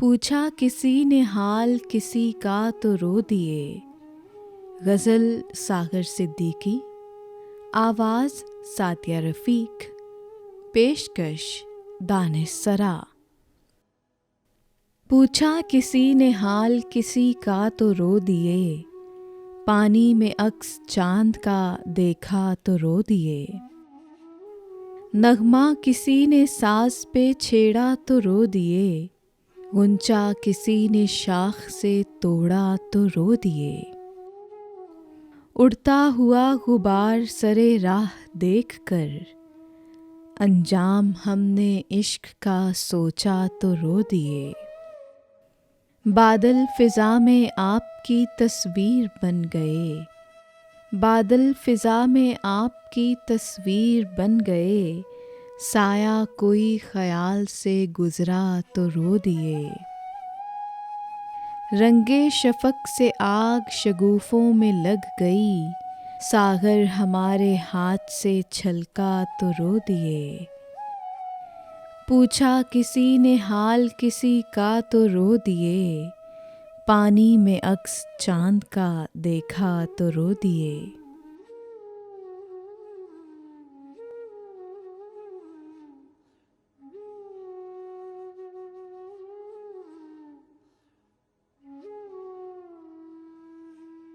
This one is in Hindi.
पूछा किसी ने हाल किसी का तो रो दिए। गज़ल सागर सिद्दीकी, आवाज़ सातिया रफ़ीक, पेशकश दानिश सरा। पूछा किसी ने हाल किसी का तो रो दिए, पानी में अक्स चांद का देखा तो रो दिए। नगमा किसी ने साज पे छेड़ा तो रो दिए, गुंचा किसी ने शाख से तोड़ा तो रो दिए। उड़ता हुआ गुबार सरे राह देख कर, अंजाम हमने इश्क का सोचा तो रो दिए। बादल फिजा में आपकी तस्वीर बन गए, बादल फिजा में आपकी तस्वीर बन गए। साया कोई ख्याल से गुजरा तो रो दिए। रंगे शफक से आग शगुफों में लग गई, सागर हमारे हाथ से छलका तो रो दिए। पूछा किसी ने हाल किसी का तो रो दिए, पानी में अक्स चांद का देखा तो रो दिए।